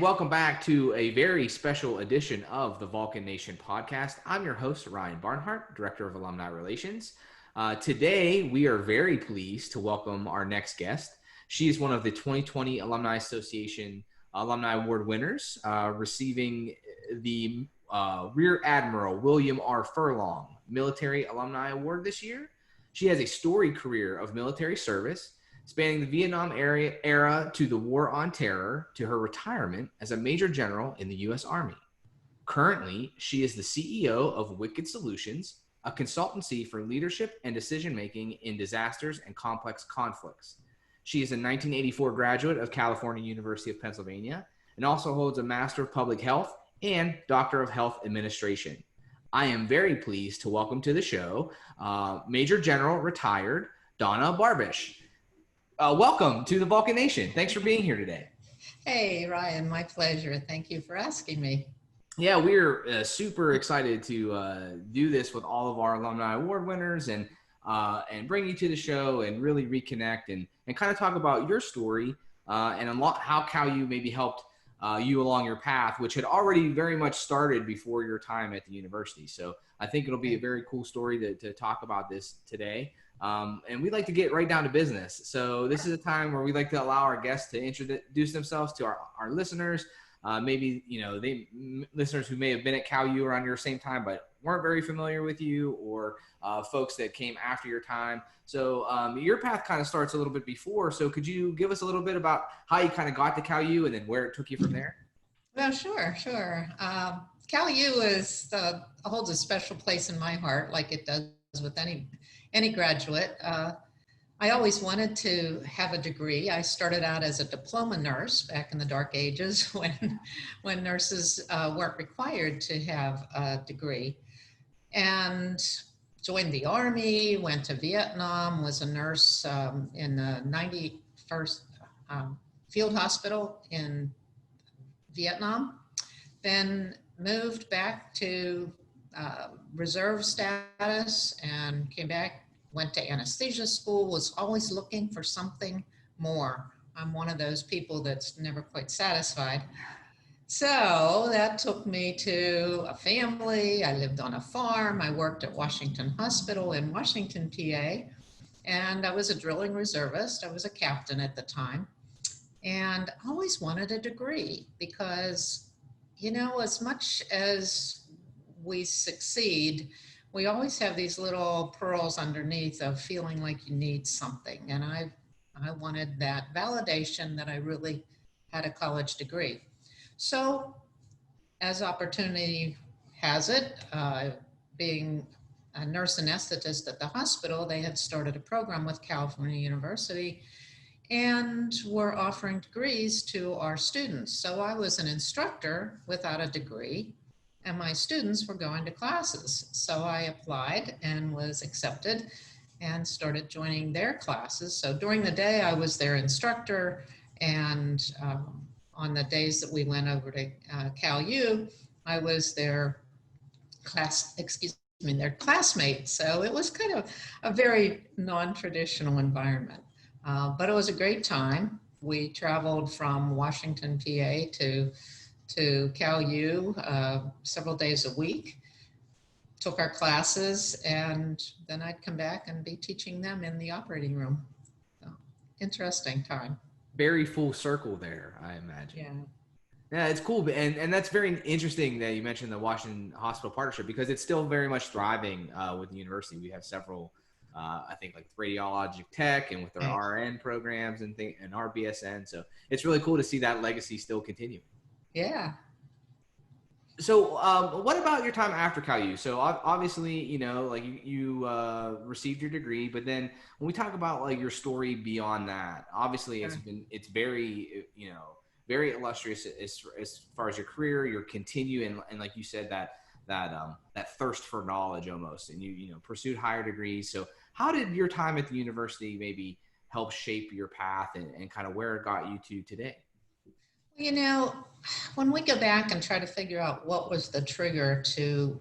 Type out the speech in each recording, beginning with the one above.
welcome back to a very special edition of the Vulcan Nation podcast. I'm your host, Ryan Barnhart, Director of Alumni Relations. Today, we are very pleased to welcome our next guest. She is one of the 2020 Alumni Association Alumni Award winners, receiving the Rear Admiral William R. Furlong Military Alumni Award this year. She has a storied career of military service, spanning the Vietnam era to the War on Terror to her retirement as a Major General in the U.S. Army. Currently, she is the CEO of Wicked Solutions, a consultancy for leadership and decision-making in disasters and complex conflicts. She is a 1984 graduate of California University of Pennsylvania and also holds a Master of Public Health and Doctor of Health Administration. I am very pleased to welcome to the show Major General retired Donna Barbisch. Welcome to the Vulcan Nation. Thanks for being here today. Hey, Ryan, my pleasure. Thank you for asking me. Yeah, we're super excited to do this with all of our Alumni Award winners and bring you to the show and really reconnect and kind of talk about your story and how Cal U maybe helped you along your path, which had already very much started before your time at the university. So I think it'll be a very cool story to talk about this today. And we'd like to get right down to business. So this is a time where we like to allow our guests to introduce themselves to our listeners. Maybe, listeners who may have been at Cal U around your same time, but weren't very familiar with you, or folks that came after your time. So your path kind of starts a little bit before. So could you give us a little bit about how you kind of got to Cal U and then where it took you from there? Well, sure. Cal U holds a special place in my heart, like it does with any graduate. I always wanted to have a degree. I started out as a diploma nurse back in the dark ages when nurses weren't required to have a degree, and joined the Army, went to Vietnam, was a nurse in the 91st Field Hospital in Vietnam, then moved back to reserve status and came back, went to anesthesia school, was always looking for something more. I'm one of those people that's never quite satisfied. So that took me to a family. I lived on a farm. I worked at Washington Hospital in Washington, PA, and I was a drilling reservist. I was a captain at the time, and I always wanted a degree because, as much as we succeed, we always have these little pearls underneath of feeling like you need something. And I wanted that validation that I really had a college degree. So as opportunity has it, being a nurse anesthetist at the hospital, they had started a program with California University and were offering degrees to our students. So I was an instructor without a degree, and my students were going to classes. So I applied and was accepted and started joining their classes. So during the day, I was their instructor, and on the days that we went over to Cal U, I was their classmate. So it was kind of a very non-traditional environment, but it was a great time. We traveled from Washington, PA to Cal U several days a week, took our classes, and then I'd come back and be teaching them in the operating room. So, interesting time. Very full circle there, I imagine. Yeah. Yeah, it's cool. And that's very interesting that you mentioned the Washington Hospital partnership, because it's still very much thriving with the university. We have several, I think, like radiologic tech and with their RN programs and our BSN. So it's really cool to see that legacy still continue. Yeah. So what about your time after Cal U? So obviously, you received your degree, but then when we talk about like your story beyond that, obviously it's very, very illustrious as far as your career, your continue. And like you said, that thirst for knowledge almost, and you pursued higher degrees. So how did your time at the university maybe help shape your path and kind of where it got you to today? When we go back and try to figure out what was the trigger to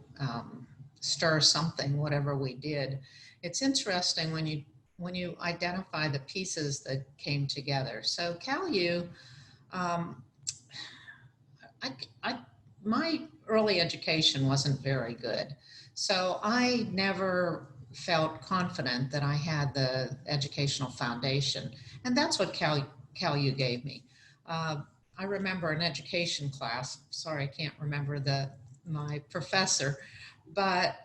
stir something, whatever we did, it's interesting when you identify the pieces that came together. So Cal U I, my early education wasn't very good. So I never felt confident that I had the educational foundation. And that's what CalU gave me. Uh, I remember an education class, sorry, I can't remember my professor, but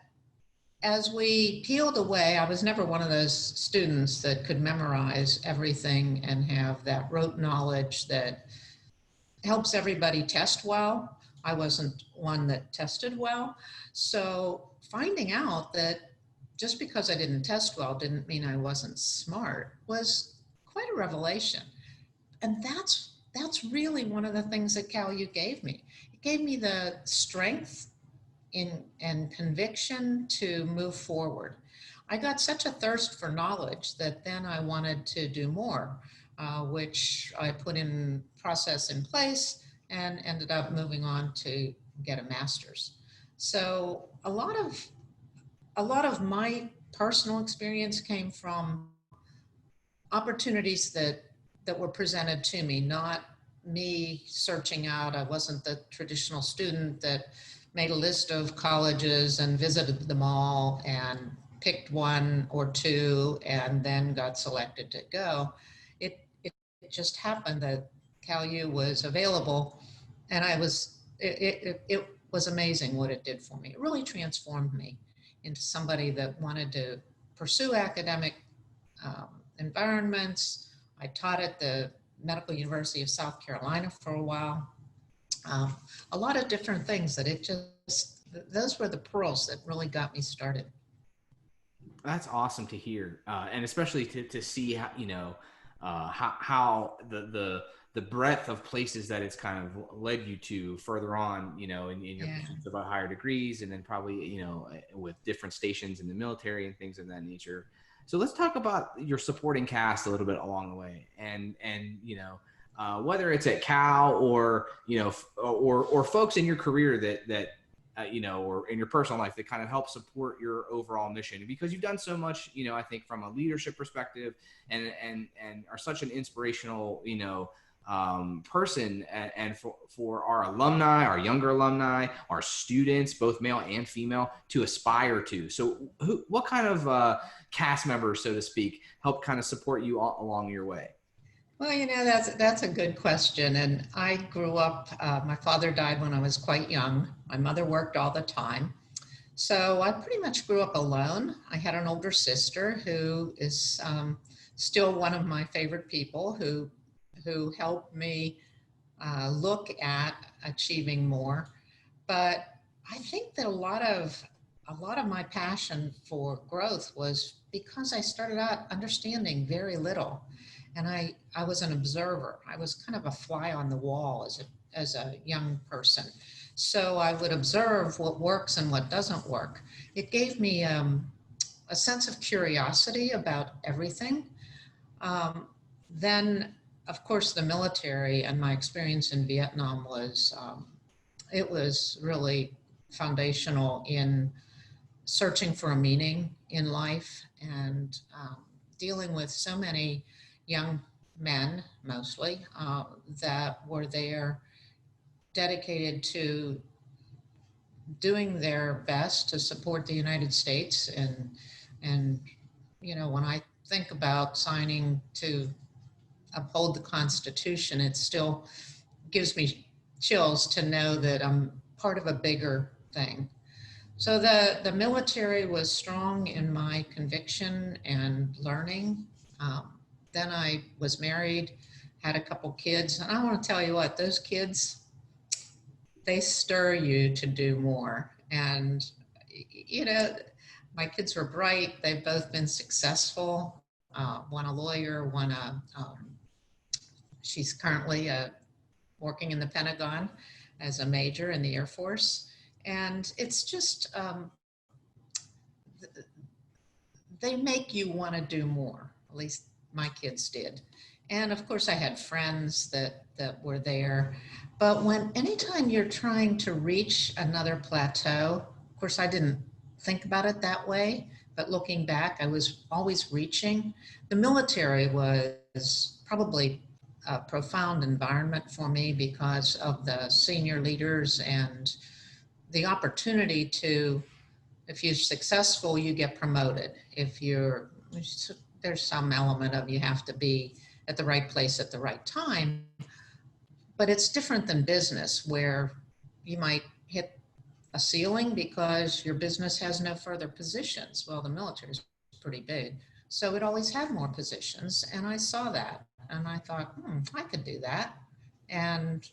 as we peeled away, I was never one of those students that could memorize everything and have that rote knowledge that helps everybody test well. I wasn't one that tested well. So finding out that just because I didn't test well didn't mean I wasn't smart was quite a revelation. And that's really one of the things that CalU gave me. It gave me the strength and conviction to move forward. I got such a thirst for knowledge that then I wanted to do more, which I put in process in place and ended up moving on to get a master's. So a lot of my personal experience came from opportunities that were presented to me, not me searching out. I wasn't the traditional student that made a list of colleges and visited them all and picked one or two and then got selected to go. It just happened that CalU was available, and it was amazing what it did for me. It really transformed me into somebody that wanted to pursue academic environments. I taught at the Medical University of South Carolina for a while. A lot of different things that those were the pearls that really got me started. That's awesome to hear, and especially to see how how the breadth of places that it's kind of led you to further on, in your Yeah. pursuits about higher degrees, and then probably with different stations in the military and things of that nature. So let's talk about your supporting cast a little bit along the way, and whether it's at Cal or or folks in your career that or in your personal life that kind of help support your overall mission, because you've done so much, I think from a leadership perspective, and are such an inspirational, person, and for our alumni, our younger alumni, our students, both male and female, to aspire to. So what kind of cast members, so to speak, help kind of support you all along your way? Well, that's a good question. And I grew up, my father died when I was quite young. My mother worked all the time. So I pretty much grew up alone. I had an older sister who is still one of my favorite people who helped me look at achieving more. But I think that a lot of my passion for growth was because I started out understanding very little, and I was an observer. I was kind of a fly on the wall as a young person. So I would observe what works and what doesn't work. It gave me a sense of curiosity about everything. Then, of course, the military and my experience in Vietnam it was really foundational in searching for a meaning in life and dealing with so many young men, mostly, that were there dedicated to doing their best to support the United States. And when I think about signing to uphold the Constitution, it still gives me chills to know that I'm part of a bigger thing. So the military was strong in my conviction and learning. Then I was married, had a couple kids, and I want to tell you what, those kids, they stir you to do more. And you know, my kids were bright. They've both been successful. One a lawyer, she's currently working in the Pentagon as a major in the Air Force. And it's just, they make you want to do more. At least my kids did. And of course, I had friends that were there. But anytime you're trying to reach another plateau, of course, I didn't think about it that way. But looking back, I was always reaching. The military was probably a profound environment for me because of the senior leaders and the opportunity to, if you're successful, you get promoted. If you're, there's some element of you have to be at the right place at the right time, but it's different than business where you might hit a ceiling because your business has no further positions. Well, the military is pretty big, so it always had more positions, and I saw that, and I thought, I could do that, and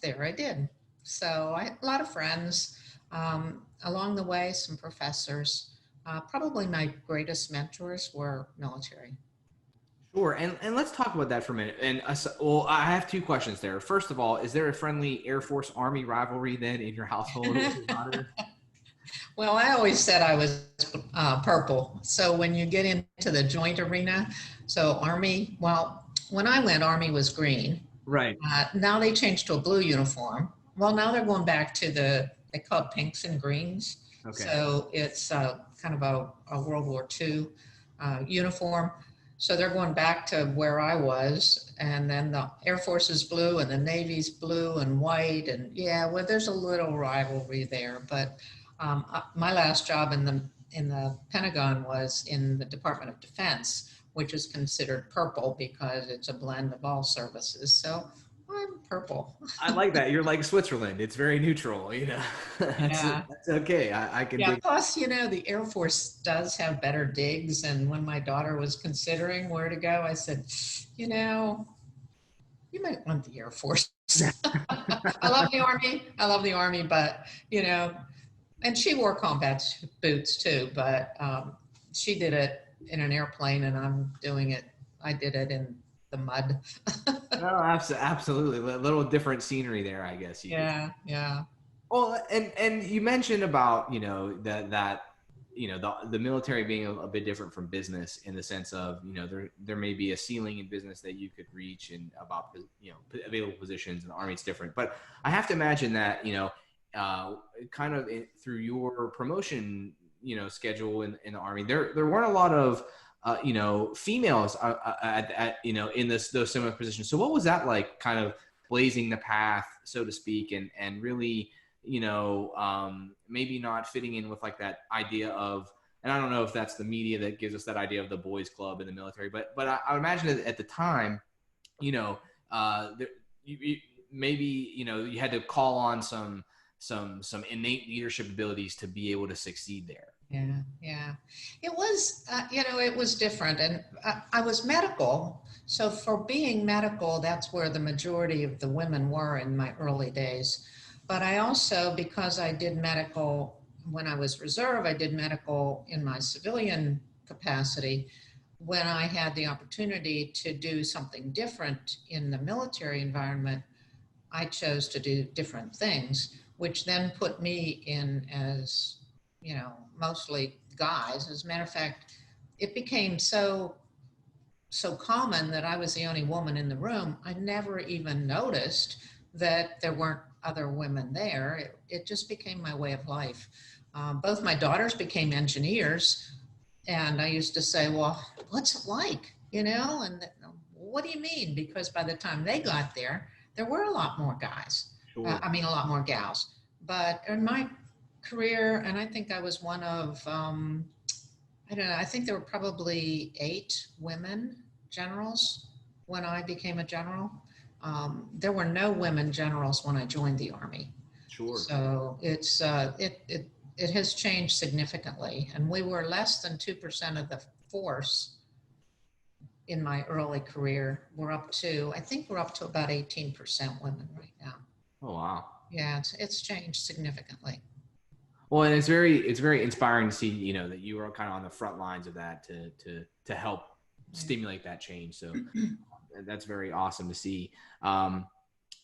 there I did. So I had a lot of friends along the way, some professors. Probably my greatest mentors were military. Sure. And let's talk about that for a minute. And well, I have two questions there. First of all, is there a friendly Air Force Army rivalry then in your household with your daughter? Well, I always said I was purple. So when you get into the joint arena, so Army, well, when I went, Army was green. Right. Now they changed to a blue uniform. Well, now they're going back to they call it pinks and greens. Okay. So it's kind of a World War II uniform. So they're going back to where I was, and then the Air Force is blue and the Navy's blue and white. And yeah, well, there's a little rivalry there, but my last job in the Pentagon was in the Department of Defense, which is considered purple because it's a blend of all services. So I'm purple. I like that. You're like Switzerland. It's very neutral, Yeah. That's okay. I can Yeah. dig. Plus, the Air Force does have better digs. And when my daughter was considering where to go, I said, you might want the Air Force. I love the Army. I love the Army, but and she wore combat boots too, but she did it in an airplane, and I did it in the mud. No, absolutely. A little different scenery there, I guess. Yeah, yeah. Well, and you mentioned about, that the military being a bit different from business in the sense of, there may be a ceiling in business that you could reach and about, available positions, and the Army it's different. But I have to imagine that, kind of through your promotion, schedule in the Army, there weren't a lot of, females in those similar positions. So what was that like, kind of blazing the path, so to speak, and really, maybe not fitting in with like that idea of, and I don't know if that's the media that gives us that idea of the boys club in the military, but I would imagine that at the time, maybe, you had to call on some innate leadership abilities to be able to succeed there. Yeah, yeah. It was, it was different. And I was medical. So for being medical, that's where the majority of the women were in my early days. But I also, because I did medical when I was reserve, I did medical in my civilian capacity. When I had the opportunity to do something different in the military environment, I chose to do different things, which then put me in as, mostly guys. As a matter of fact, it became so common that I was the only woman in the room. I never even noticed that there weren't other women there. It just became my way of life. Both my daughters became engineers, and I used to say, well, what's it like? And what do you mean? Because by the time they got there were a lot more guys. Sure. A lot more gals. But in my career, and I think I was one of, I don't know, I think there were probably 8 women generals when I became a general. There were no women generals when I joined the Army. Sure. So it's it has changed significantly, and we were less than 2% of the force in my early career. I think we're up to about 18% women right now. Oh, wow. Yeah, it's changed significantly. Well, and it's very inspiring to see, that you were kind of on the front lines of that to help stimulate that change. So that's very awesome to see.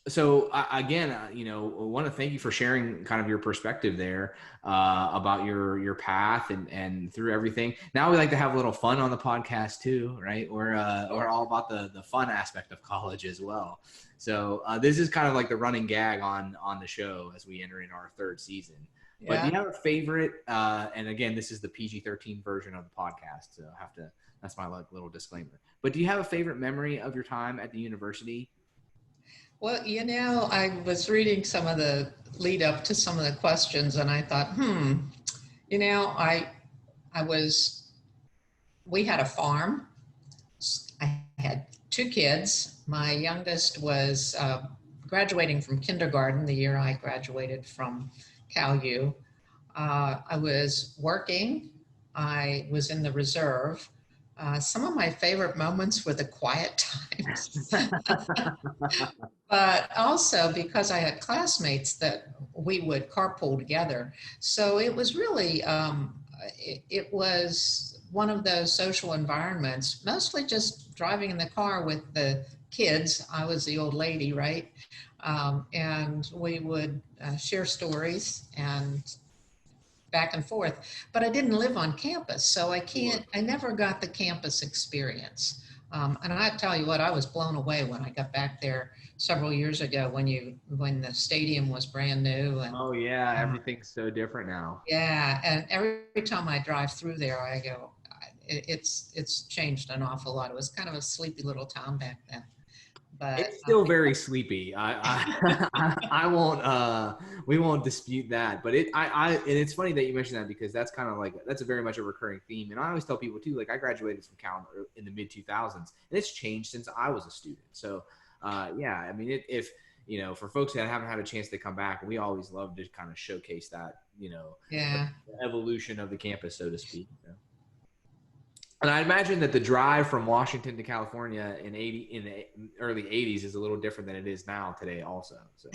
So again, I want to thank you for sharing kind of your perspective there about your path and through everything. Now we like to have a little fun on the podcast too, right? We're all about the fun aspect of college as well. So this is kind of like the running gag on the show as we enter in our 3rd season. But do Yeah. you have a favorite? And again, this is the PG-13 version of the podcast, so I have to. That's my little disclaimer. But do you have a favorite memory of your time at the university? Well, I was reading some of the lead up to some of the questions, and I thought, you know, I I was we had a farm. I had two kids. My youngest was graduating from kindergarten the year I graduated from Cal U. I was working. I was in the reserve. Some of my favorite moments were the quiet times, but also because I had classmates that we would carpool together. So it was really, it was one of those social environments, mostly just driving in the car with the kids. I was the old lady, right? And we would share stories and back and forth. But I didn't live on campus, so Sure. I never got the campus experience. And I tell you what, I was blown away when I got back there several years ago when the stadium was brand new and Oh yeah, uh, everything's so different now. yeah, and every time I drive through there, I go, it's changed an awful lot. It was kind of a sleepy little town back then, but It's still very sleepy. I won't we won't dispute that. But and it's funny that you mentioned that because that's kind of like that's a very much a recurring theme. And I always tell people too, like I graduated from Cal in the mid 2000s, and it's changed since I was a student. So yeah, I mean if for folks that haven't had a chance to come back, we always love to kind of showcase that yeah. the evolution of the campus, so to speak. And I imagine that the drive from Washington to California in the early '80s is a little different than it is now today, also. So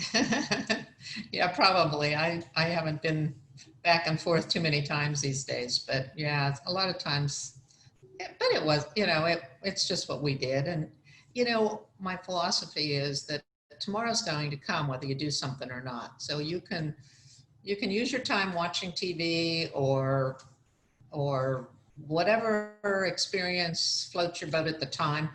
Yeah, probably. I haven't been back and forth too many times these days, but yeah, a lot of times. But it was, it's just what we did. And, my philosophy is that tomorrow's going to come whether you do something or not. So you can use your time watching TV or whatever experience floats your boat at the time,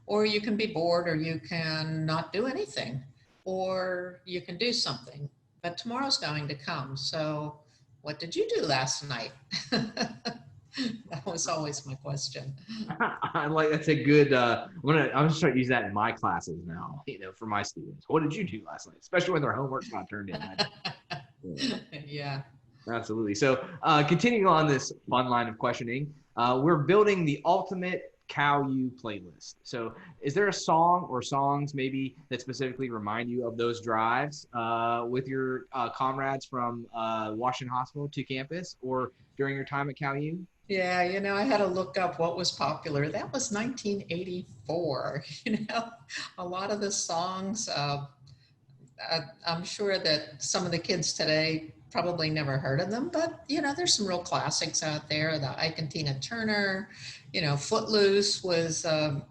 or you can be bored, or you can not do anything, or you can do something. But tomorrow's going to come. So, what did you do last night? That was always my question. I like that's a good. I'm just trying to use that in my classes now. For my students, what did you do last night? Especially when their homework's not turned in. Yeah, Yeah. absolutely. So, continuing on this fun line of questioning, we're building the ultimate Cal U playlist. So, is there a song or songs maybe that specifically remind you of those drives with your comrades from Washington Hospital to campus or during your time at Cal U? Yeah, I had to look up what was popular. That was 1984. A lot of the songs, I'm sure that some of the kids today probably never heard of them, but there's some real classics out there. The Ike and Tina Turner, Footloose was a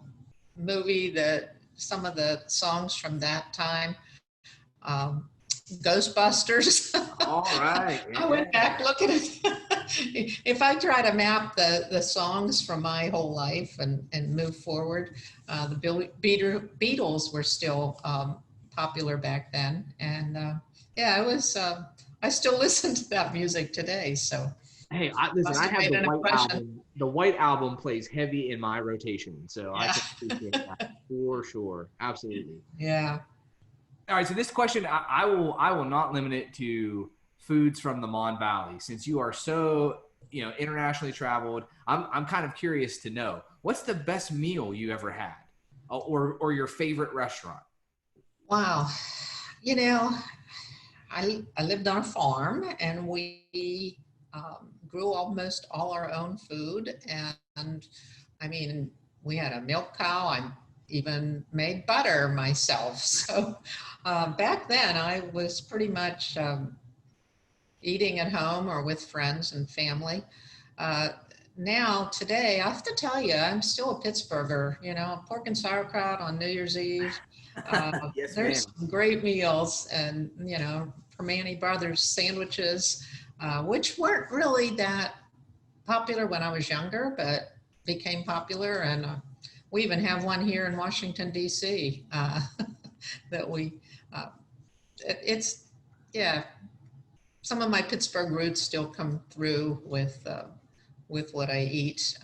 movie that some of the songs from that time. Um, Ghostbusters. All right. I went back looking at if I try to map the songs from my whole life and move forward, the Beatles were still popular back then, and yeah, I still listen to that music today. So Hey, listen, must I have have made the an white impression. album. The white album plays heavy in my rotation, so I Yeah, can appreciate that for sure. Absolutely. yeah, All right, so this question I will not limit it to foods from the Mon Valley since you are so internationally traveled. I'm kind of curious to know what's the best meal you ever had, or your favorite restaurant. wow. You know, I lived on a farm, and we grew almost all our own food. And I mean, we had a milk cow. I even made butter myself. So back then, I was pretty much eating at home or with friends and family. Uh, Now, today, I have to tell you, I'm still a Pittsburgher. Pork and sauerkraut on New Year's Eve. Uh, Yes, there's ma'am. some great meals, and Permane Brothers sandwiches, which weren't really that popular when I was younger, but became popular. And we even have one here in Washington D.C. That we. Uh, it's yeah, some of my Pittsburgh roots still come through with what I eat.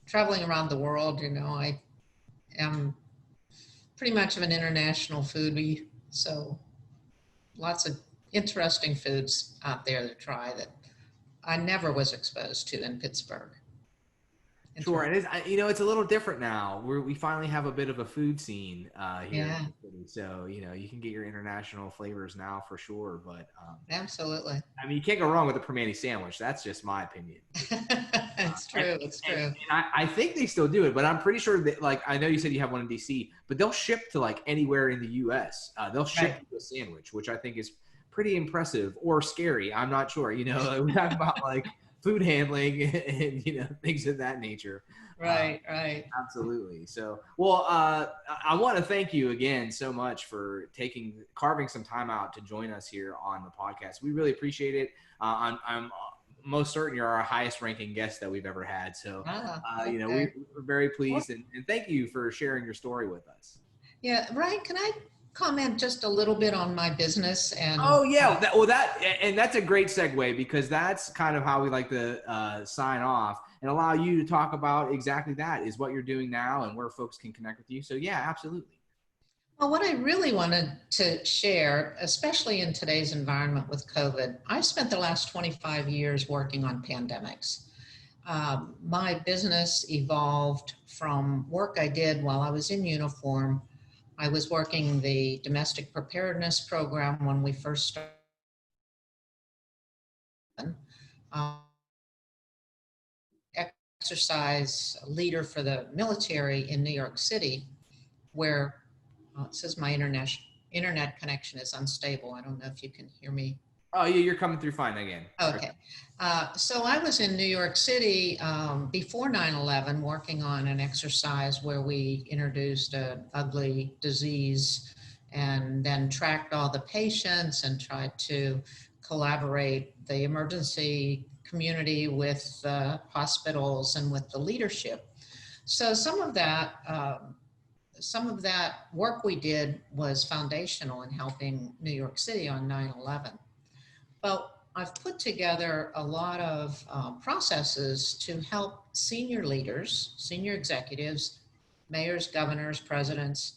Traveling around the world, I am pretty much of an international foodie, so lots of interesting foods out there to try that I never was exposed to in Pittsburgh. Sure, and it's a little different now. We finally have a bit of a food scene here Yeah, in the city, so you can get your international flavors now for sure. But absolutely. I mean, you can't go wrong with a Primanti sandwich. That's just my opinion. It's true. It's true. And I think they still do it, but I'm pretty sure that, like, I know you said you have one in DC, but they'll ship to like anywhere in the U.S. They'll ship Right. you a sandwich, which I think is pretty impressive or scary. I'm not sure. We talk about like food handling and things of that nature. Right. Right. Absolutely. So, well, I want to thank you again so much for carving some time out to join us here on the podcast. We really appreciate it. I'm most certain you're our highest ranking guest that we've ever had. So, Okay. we're very pleased and thank you for sharing your story with us. Yeah, Ryan, can I comment just a little bit on my business? And Oh yeah, that's a great segue, because that's kind of how we like to sign off and allow you to talk about exactly that, is what you're doing now and where folks can connect with you. So yeah, absolutely. well, what I really wanted to share, especially in today's environment with COVID, I've spent the last 25 years working on pandemics. My business evolved from work I did while I was in uniform. I was working the domestic preparedness program when we first started. Exercise leader for the military in New York City, where it says my internet connection is unstable. I don't know if you can hear me. Oh yeah, you're coming through fine again. Okay. So I was in New York City before 9/11 working on an exercise where we introduced an ugly disease and then tracked all the patients and tried to collaborate the emergency community with hospitals and with the leadership. So some of that work we did was foundational in helping New York City on 9/11. Well, I've put together a lot of processes to help senior leaders, senior executives, mayors, governors, presidents,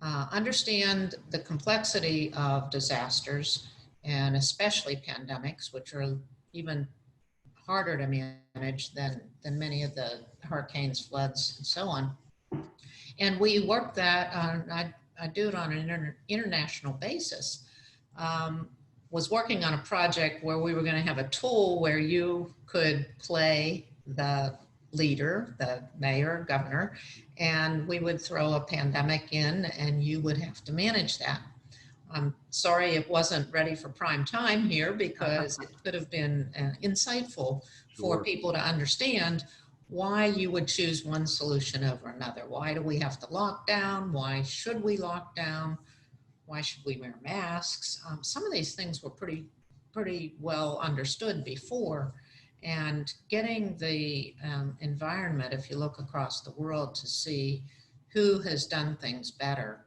understand the complexity of disasters, and especially pandemics, which are even harder to manage than many of the hurricanes, floods, and so on. And we work that on, I do it on an international basis. Was working on a project where we were going to have a tool where you could play the leader, the mayor, governor, and we would throw a pandemic in and you would have to manage that. I'm sorry it wasn't ready for prime time here, because it could have been insightful for people to understand why you would choose one solution over another. Why do we have to lock down? Why should we lock down? Why should we wear masks? Some of these things were pretty well understood before, and getting the environment, if you look across the world to see who has done things better.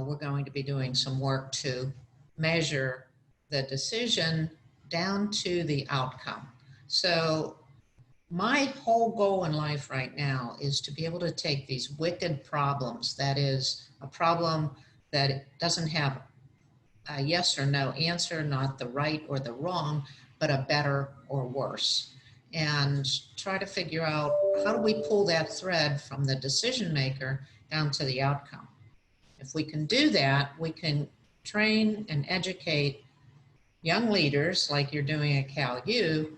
We're going to be doing some work to measure the decision down to the outcome. So my whole goal in life right now is to be able to take these wicked problems, that is a problem that doesn't have a yes or no answer, not the right or the wrong, but a better or worse, and try to figure out how do we pull that thread from the decision maker down to the outcome. If we can do that, we can train and educate young leaders like you're doing at CalU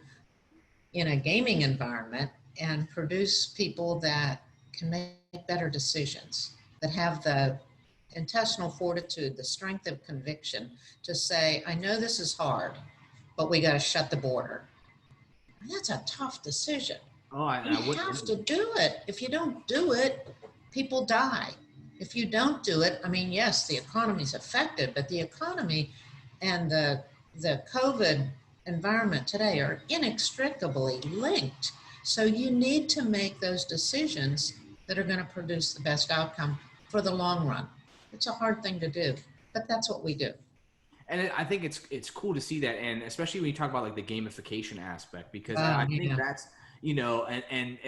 in a gaming environment and produce people that can make better decisions, that have the intestinal fortitude, the strength of conviction to say, I know this is hard, but we got to shut the border. And that's a tough decision. You have to do it. If you don't do it, people die. If you don't do it, I mean, yes, the economy is affected, but the economy and the COVID environment today are inextricably linked. So you need to make those decisions that are going to produce the best outcome for the long run. It's a hard thing to do, but that's what we do. And I think it's cool to see that, and especially when you talk about like the gamification aspect, because Oh, I think yeah. that's, and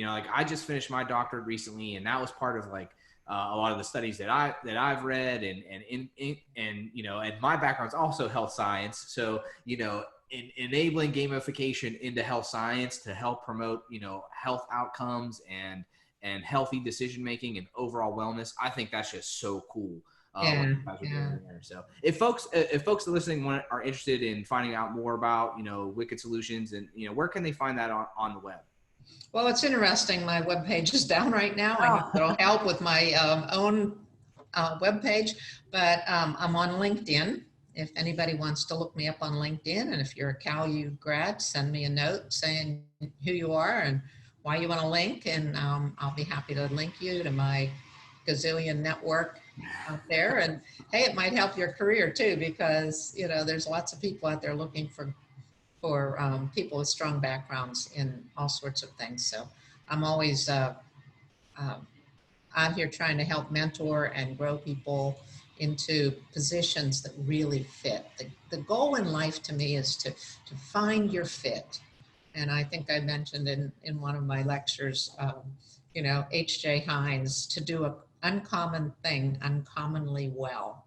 like I just finished my doctorate recently, and that was part of like a lot of the studies that I've read, and my background's also health science, so enabling gamification into health science to help promote health outcomes and healthy decision making and overall wellness. I think that's just so cool. What Yeah, you guys are yeah. doing there. So if folks are listening are interested in finding out more about Wicked Solutions, and where can they find that on the web? Well, it's interesting. My webpage is down right now. I need Oh, a little help with my own webpage, but I'm on LinkedIn. If anybody wants to look me up on LinkedIn, and if you're a CalU grad, send me a note saying who you are and why you want to link, and I'll be happy to link you to my gazillion network out there. And hey, it might help your career too, because there's lots of people out there looking for people with strong backgrounds in all sorts of things. So I'm always uh, out here trying to help mentor and grow people into positions that really fit. The goal in life to me is to find your fit. And I think I mentioned in one of my lectures, H.J. Hines, to do an uncommon thing uncommonly well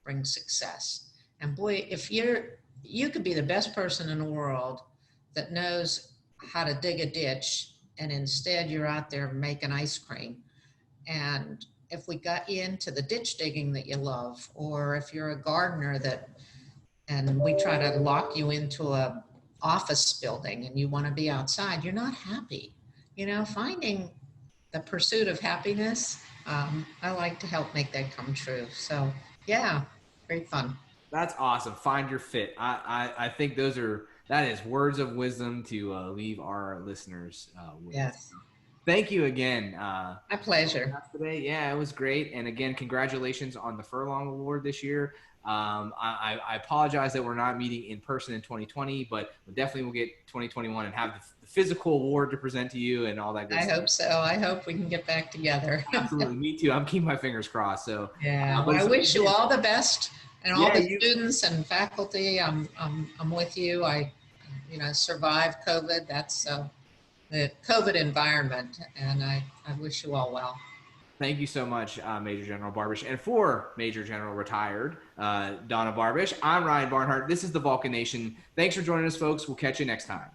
brings success. And boy, if you could be the best person in the world that knows how to dig a ditch, and instead you're out there making ice cream. And if we got you into the ditch digging that you love, or if you're a gardener and we try to lock you into a office building and you want to be outside, you're not happy. Finding the pursuit of happiness, I like to help make that come true. So yeah, great fun. that's awesome. Find your fit. I think that is words of wisdom to leave our listeners with. Yes, Thank you again my for joining pleasure. us today. Yeah, it was great. And again, congratulations on the Furlong Award this year. I apologize that we're not meeting in person in 2020, but we definitely will get 2021 and have the physical award to present to you and all that good I stuff. hope so. I hope we can get back together. Absolutely, me too. I'm keeping my fingers crossed. So, Yeah. but Well, I it's wish you again, all the best, and all yeah, the you. students and faculty. I'm with you. I, survived COVID. That's the COVID environment, and I wish you all well. Thank you so much, Major General Barbisch. And for Major General retired Donna Barbisch, I'm Ryan Barnhart. This is the Vulcan Nation. Thanks for joining us, folks. We'll catch you next time.